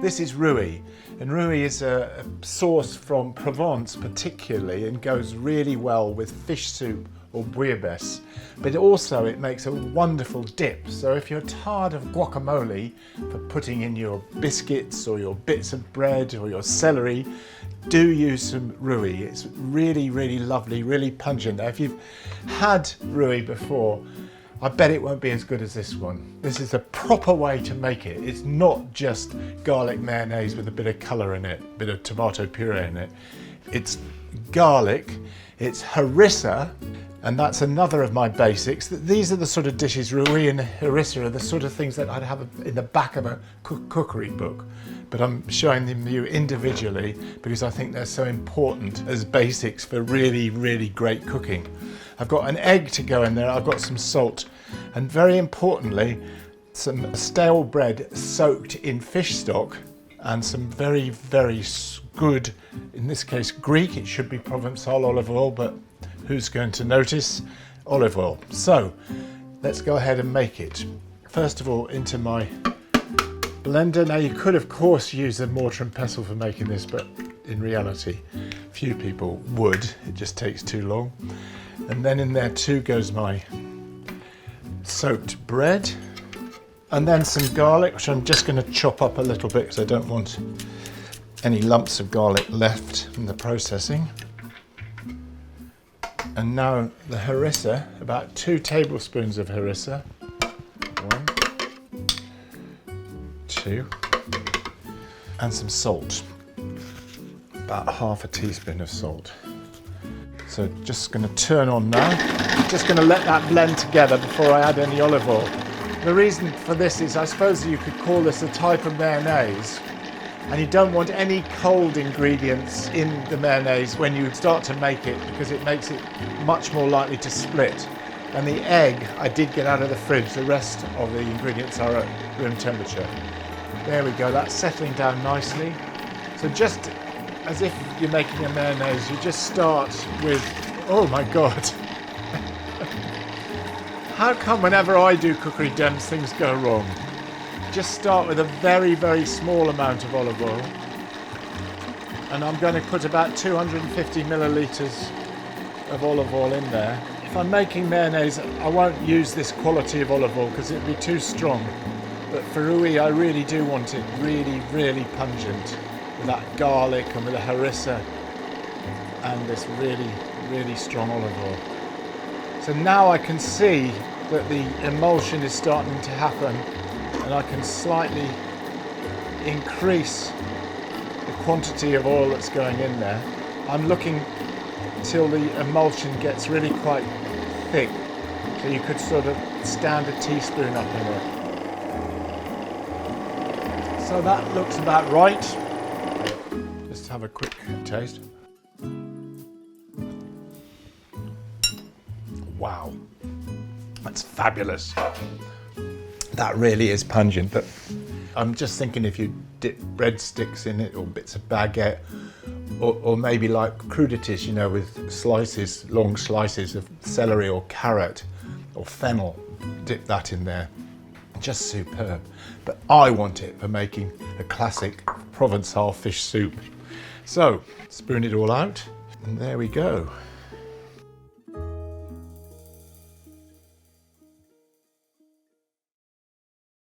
This is Rouille, and Rouille is a sauce from Provence particularly, and goes really well with fish soup or bouillabaisse, but also it makes a wonderful dip. So if you're tired of guacamole for putting in your biscuits or your bits of bread or your celery, do use some Rouille. It's really, really lovely, really pungent. Now, if you've had Rouille before, I bet it won't be as good as this one. This is a proper way to make it. It's not just garlic mayonnaise with a bit of colour in it, a bit of tomato puree in it. It's garlic, it's harissa, and that's another of my basics. These are the sort of dishes, Rouille and harissa are the sort of things that I'd have in the back of a cookery book. But I'm showing them to you individually because I think they're so important as basics for really, really great cooking. I've got an egg to go in there, I've got some salt, and very importantly, some stale bread soaked in fish stock, and some very, very good, in this case Greek, it should be Provençal olive oil, but who's going to notice? Olive oil. So let's go ahead and make it. First of all, into my blender. Now you could of course use a mortar and pestle for making this, but in reality few people would, it just takes too long. And then in there too goes my soaked bread, and then some garlic, which I'm just going to chop up a little bit because I don't want any lumps of garlic left in the processing. And now the harissa, about 2 tablespoons of harissa. 1, 2, and some salt, about ½ teaspoon of salt. So just going to turn on now. Just going to let that blend together before I add any olive oil. The reason for this is, I suppose you could call this a type of mayonnaise, and you don't want any cold ingredients in the mayonnaise when you start to make it, because it makes it much more likely to split. And the egg I did get out of the fridge, the rest of the ingredients are at room temperature. There we go, that's settling down nicely. So just as if you're making a mayonnaise, you just start with, oh my God. How come whenever I do cookery dems things go wrong? Just start with a very, very small amount of olive oil. And I'm going to put about 250 millilitres of olive oil in there. If I'm making mayonnaise, I won't use this quality of olive oil because it'd be too strong. But for Rouille, I really do want it really, really pungent with that garlic and with the harissa and this really, really strong olive oil. So now I can see that the emulsion is starting to happen, and I can slightly increase the quantity of oil that's going in there. I'm looking till the emulsion gets really quite thick, so you could sort of stand a teaspoon up in it. So that looks about right. Just have a quick taste. Wow, that's fabulous. That really is pungent. But I'm just thinking if you dip breadsticks in it, or bits of baguette, or maybe like crudités, you know, with slices, long slices of celery or carrot or fennel, dip that in there. Just superb. But I want it for making a classic Provençal fish soup. So spoon it all out, and there we go.